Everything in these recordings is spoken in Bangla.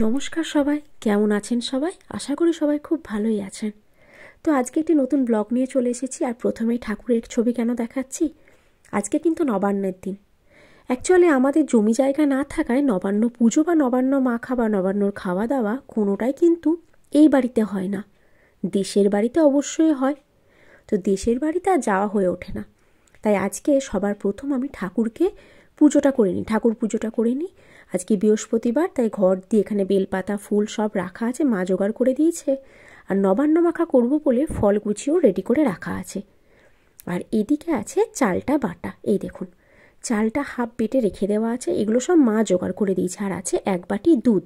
নমস্কার সবাই, কেমন আছেন সবাই? আশা করি সবাই খুব ভালোই আছেন। তো আজকে একটি নতুন ব্লগ নিয়ে চলে এসেছি। আর প্রথমেই ঠাকুরের ছবি কেন দেখাচ্ছি, আজকে কিন্তু নবান্নের দিন। অ্যাকচুয়ালি আমাদের জমি জায়গা না থাকায় নবান্ন পুজো বা নবান্ন মাখা বা নবান্নর খাওয়া দাওয়া কোনোটাই কিন্তু এই বাড়িতে হয় না। দেশের বাড়িতে অবশ্যই হয়, তো দেশের বাড়িতে আর যাওয়া হয়ে ওঠে না। তাই আজকে সবার প্রথম আমি ঠাকুরকে পুজোটা করে নিই, ঠাকুর পুজোটা করে নিই। আজকে বৃহস্পতিবার, তাই ঘর দিয়ে এখানে বেলপাতা ফুল সব রাখা আছে, মা জোগাড় করে দিয়েছে। আর নবান্ন মাখা করব বলে ফল কুচিও রেডি করে রাখা আছে। আর এদিকে আছে চালটা বাটা, এই দেখুন চালটা হাফ বেটে রেখে দেওয়া আছে। এগুলো সব মা জোগাড় করে দিয়েছে। আর আছে এক বাটি দুধ।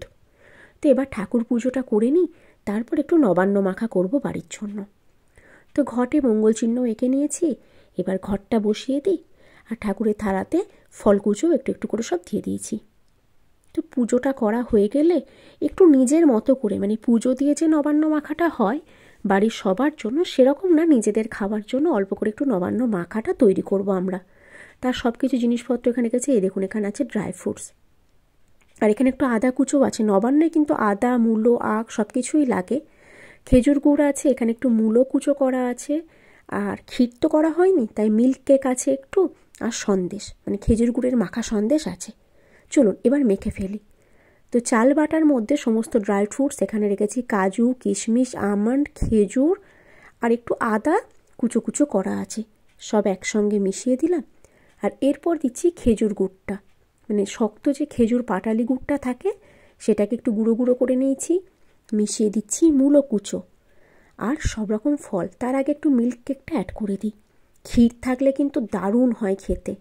তো এবার ঠাকুর পুজোটা করে নিই, তারপর একটু নবান্ন মাখা করব বাড়ির জন্য। তো ঘটে মঙ্গল চিহ্ন এঁকে নিয়েছি, এবার ঘরটা বসিয়ে দিই। আর ঠাকুরের থালাতে ফলকুচো একটু একটু করে সব দিয়ে দিয়েছি। তো পুজোটা করা হয়ে গেলে একটু নিজের মতো করে, মানে পুজো দিয়ে যে নবান্ন মাখাটা হয় বাড়ির সবার জন্য, সেরকম না, নিজেদের খাবার জন্য অল্প করে একটু নবান্ন মাখাটা তৈরি করব আমরা। তার সব কিছু জিনিসপত্র এখানে গেছে। এই দেখুন, এখানে আছে ড্রাই ফ্রুটস, আর এখানে একটু আদা কুচো আছে। নবান্নে কিন্তু আদা, মূলো, আখ সব কিছুই লাগে। খেজুর গুড় আছে, এখানে একটু মূলো কুচো করা আছে। আর ক্ষীর তো করা হয়নি, তাই মিল্ক কেক আছে একটু, আর সন্দেশ, মানে খেজুর গুড়ের মাখা সন্দেশ আছে। চলুন এবার মেখে ফেলি। তো চাল বাটার মধ্যে সমস্ত ড্রাই ফ্রুটস এখানে রেখেছি, কাজু, কিশমিশ, আমন্ড, খেজুর আর একটু আদা কুচো কুচো করা আছে, সব একসঙ্গে মিশিয়ে দিলাম। আর এরপর দিচ্ছি খেজুর গুড়টা, মানে শক্ত যে খেজুর পাটালি গুড়টা থাকে সেটাকে একটু গুঁড়ো গুঁড়ো করে নিয়েছি। মিশিয়ে দিচ্ছি মূলো কুচো আর সব রকম ফল। তার আগে একটু মিল্ক কেকটা অ্যাড করে দিই। ক্ষীর থাকলে কিন্তু দারুণ হয় খেতে।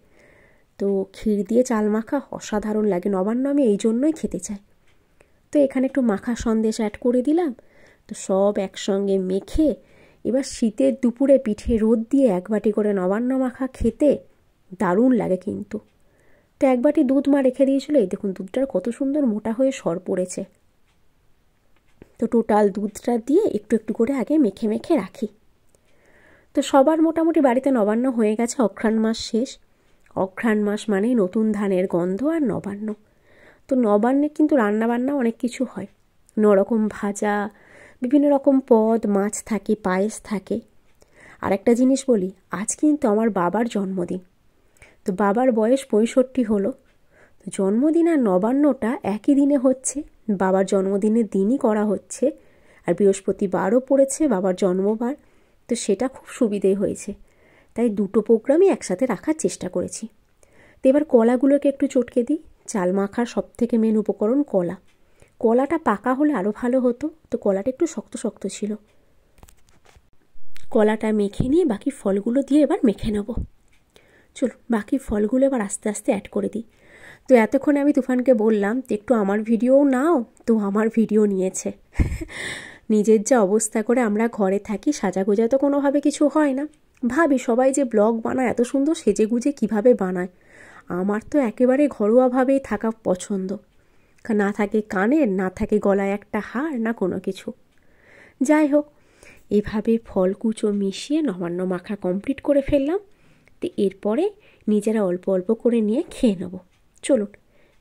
তো ক্ষীর দিয়ে চাল মাখা অসাধারণ লাগে। নবান্ন আমি এই জন্যই খেতে চাই। তো এখানে একটু মাখা সন্দেশ অ্যাড করে দিলাম। তো সব একসঙ্গে মেখে এবার শীতের দুপুরে পিঠে রোদ দিয়ে এক বাটি করে নবান্ন মাখা খেতে দারুণ লাগে কিন্তু। তো এক বাটি দুধ মা রেখে দিয়েছিল, এই দেখুন দুধটার কত সুন্দর মোটা হয়ে সর পড়েছে। তো টোটাল দুধটা দিয়ে একটু একটু করে আগে মেখে মেখে রাখি। তো সবার মোটামুটি বাড়িতে নবান্ন হয়ে গেছে। অঘ্রাণ মাস শেষ। অঘ্রাণ মাস মানে নতুন ধানের গন্ধ আর নবান্ন। তো নবান্নে কিন্তু রান্নাবান্না অনেক কিছু হয়, নরকম ভাজা, বিভিন্ন রকম পদ, মাছ থাকে, পায়েস থাকে। আর একটা জিনিস বলি, আজ কিন্তু আমার বাবার জন্মদিন। তো বাবার বয়স 65 হলো। তো জন্মদিন আর নবান্নটা একই দিনে হচ্ছে, বাবার জন্মদিনের দিনই করা হচ্ছে। আর বৃহস্পতিবারও পড়েছে বাবার জন্মবার, তো সেটা খুব সুবিধে হয়েছে। তাই দুটো প্রোগ্রামই একসাথে রাখার চেষ্টা করেছি। তো এবার কলাগুলোকে একটু চটকে দিই। চাল মাখার সব থেকে মেন উপকরণ কলা। কলাটা পাকা হলে আরও ভালো হতো, তো কলাটা একটু শক্ত শক্ত ছিল। কলাটা মেখে নিয়ে বাকি ফলগুলো দিয়ে এবার মেখে নেব। চলো বাকি ফলগুলো এবার আস্তে আস্তে অ্যাড করে দিই। তো এতক্ষণে আমি তুফানকে বললাম তো একটু আমার ভিডিও নাও, তো আমার ভিডিও নিয়েছে। নিজের যা অবস্থা করে আমরা ঘরে থাকি, সাজাগোজা তো কোনোভাবে কিছু হয় না। ভাবি সবাই যে ব্লগ বানায় এত সুন্দর সেজে গুজে কীভাবে বানায়। আমার তো একেবারে ঘরোয়াভাবেই থাকা পছন্দ। না থাকে কানের, না থাকে গলায় একটা হার, না কোনো কিছু। যাই হোক, এভাবে ফল কুচো মিশিয়ে নবান্ন মাখা কমপ্লিট করে ফেললাম। তো এরপরে নিজেরা অল্প অল্প করে নিয়ে খেয়ে নেব। চলুন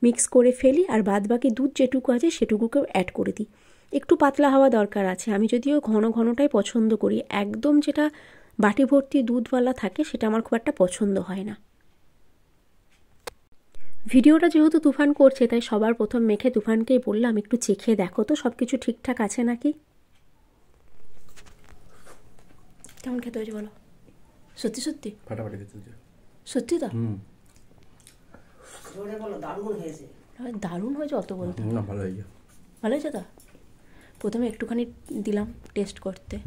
মিক্স করে ফেলি। আর বাদ বাকি দুধ যেটুকু আছে সেটুকুকেও অ্যাড করে দিই। একটু পাতলা হওয়া দরকার আছে। আমি যদিও ঘন ঘনটাই পছন্দ করি, একদম যেটা বাটি ভর্তি দুধওয়ালা থাকে সেটা আমার খুব একটা পছন্দ হয় না। ভিডিওটা যেহেতু তুফান করছে, তাই সবার প্রথম মেখে তুফানকেই বললাম একটু চেখে দেখো তো সব কিছু ঠিকঠাক আছে নাকি। কেমন খেতে হয়েছে বলো? সত্যি সত্যি ফাটাফাটি খেতে হয়েছে। সত্যি তো? দারুণ হয়েছে অত বলতে না, ভালো হয়েছে। ভালো হয়েছে তো? প্রথমে একটুখানি দিলাম টেস্ট করতে।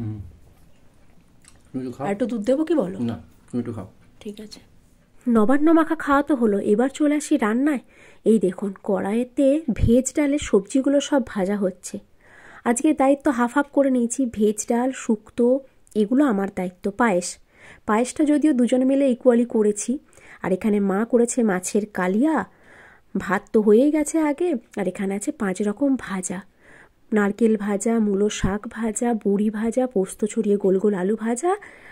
আর একটু দুধ দেবো কি বলো? না, তুমি একটু খাও। ঠিক আছে। নবান্ন মাখা খাওয়া তো হলো, এবার চলে আসি রান্নায়। এই দেখুন কড়াইতে ভেজ ডালের সবজিগুলো সব ভাজা হচ্ছে। আজকে দায়িত্ব হাফ হাফ করে নিয়েছি। ভেজ ডাল, শুক্তো এগুলো আমার দায়িত্ব। পায়েসটা যদিও দুজনে মিলে ইকুয়ালি করেছি। আর এখানে মা করেছে মাছের কালিয়া। ভাত তো হয়েই গেছে আগে। আর এখানে আছে 5 রকম ভাজা, নারকেল ভাজা, মূলো শাক ভাজা, বড়ি ভাজা, পোস্ত ছড়িয়ে গোল গোল আলু ভাজা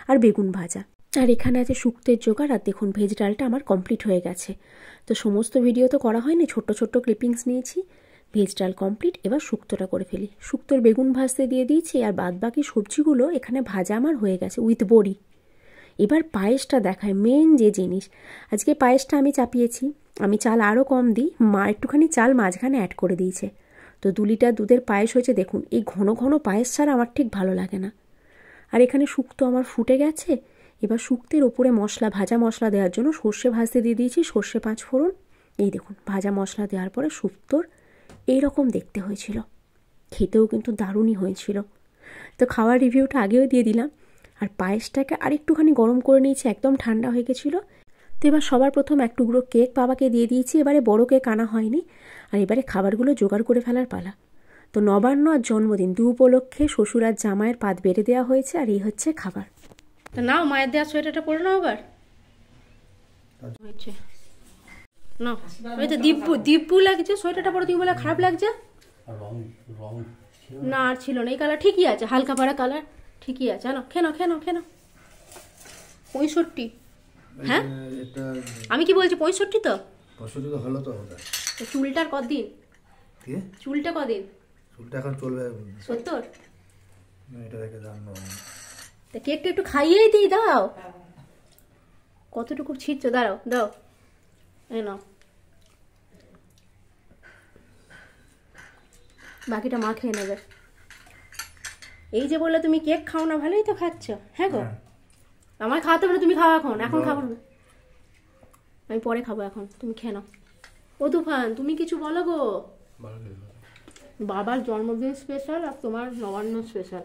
আর বেগুন ভাজা। আর এখানে আছে শুক্তের জোগাড়। আর দেখুন ভেজ ডালটা আমার কমপ্লিট হয়ে গেছে। তো সমস্ত ভিডিও তো করা হয়নি, ছোট্ট ছোট্ট ক্লিপিংস নিয়েছি। ভেজ ডাল কমপ্লিট, এবার শুক্তোটা করে ফেলি। শুক্তোর বেগুন ভাজতে দিয়ে দিয়েছি, আর বাদ বাকি সবজিগুলো এখানে ভাজা আমার হয়ে গেছে উইথ বড়ি। এবার পায়েসটা দেখায়, মেন যে জিনিস। আজকে পায়েসটা আমি চাপিয়েছি, আমি চাল আরও কম দিই, মা একটুখানি চাল মাঝখানে অ্যাড করে দিয়েছে। তো 2 লিটার দুধের পায়েস হয়েছে। দেখুন, এই ঘন ঘন পায়েস ছাড়া আমার ঠিক ভালো লাগে না। আর এখানে শুক্তো আমার ফুটে গেছে। এবার শুক্তের ওপরে মশলা, ভাজা মশলা দেওয়ার জন্য সর্ষে ভাজতে দিয়ে দিয়েছি, সর্ষে 5 ফোড়ন। এই দেখুন, ভাজা মশলা দেওয়ার পরে শুক্তোর এইরকম দেখতে হয়েছিল, খেতেও কিন্তু দারুণই হয়েছিল। তো খাওয়ার রিভিউটা আগেও দিয়ে দিলাম। আর পায়েসটাকে আরেকটুখানি গরম করে নিয়েছি, একদম ঠান্ডা হয়ে গেছিলো। তো এবার সবার প্রথম 1 টুকরো কেক বাবাকে দিয়ে দিয়েছি। এবারে বড় কেক আনা হয়নি, আর এবারে খাবারগুলো জোগাড় করে ফেলার পালা। তো নবান্ন আর জন্মদিন 2 উপলক্ষে শ্বশুর আর জামাইয়ের পাত বেড়ে দেওয়া হয়েছে, আর এই হচ্ছে খাবার। তো নাও, মায়ের দেওয়া সোয়েটারটা পরে নাও আবার। হয়েছে না, ওই তো দিব্যু লাগছে, সোয়েটারটা পরে তুমি বলে খারাপ লাগছে না? আর ছিল না, এই কালার ঠিকই আছে, হালকা পাড়া কালার ঠিকই আছে। না খেনো খেনো খেনো। 65। হ্যাঁ আমি কি বলছি, 65 তো? 65 তো হলো তো। চুলটার কদিন? চুলটা কদিন? চুলটা এখন চলবে 70। এটা দেখে দাম না। তা কেকটা একটু খাইয়েই দিই, দাও। কতটুকু ছিটছো, দাঁড়াও, দাও, এই নাও। বাকিটা মা খেয়ে নেবে। এই যে বললে তুমি কেক খাও না, ভালোই তো খাচ্ছ। হ্যাঁ গো, আমার খাওয়াতে হবে না, তুমি খাও এখন। এখন খাবো না, আমি পরে খাবো, এখন তুমি খেয়ে নাও। ও তুফান, তুমি কিছু বলো গো। বাবার জন্মদিন স্পেশাল আর তোমার নবান্ন স্পেশাল,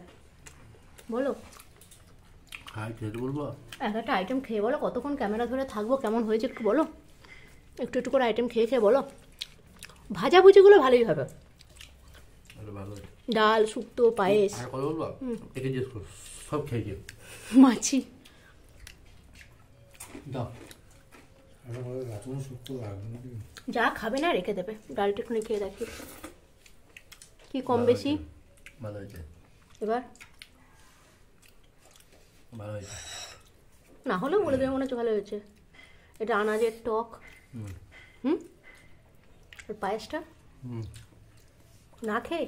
বলো। একটা আইটেম খেয়ে বলো, কতক্ষণ ক্যামেরা ধরে থাকবো, কেমন হয়েছে একটু বলো। একটু একটু করে আইটেম খেয়ে খেয়ে বলো। ভাজাভুজিগুলো ভালোই হবে, ডাল, শুক্তো, পায়েস, সব খেয়েছি। মাছি। যা খাবে না রেখে দেবে, ডালটা একটু খেয়ে দেখি কি কম বেশি। ভালো হয়েছে। এবার ভালো হয়েছে না হলেও বলে দেবে মনে হচ্ছে ভালো হয়েছে। এটা আনাজের টক। আর পায়েসটা না খেয়ে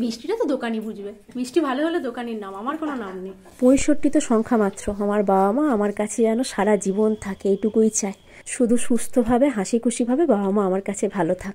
মিষ্টিটা তো দোকানি বুঝবে, মিষ্টি ভালো হলে দোকানির নাম, আমার কোনো নাম নেই। 65 তো সংখ্যা মাত্র। আমার বাবা মা আমার কাছে যেন সারা জীবন থাকে, এইটুকুই চাই। শুধু সুস্থভাবে হাসি খুশিভাবে বাবা মা আমার কাছে ভালো থাকে।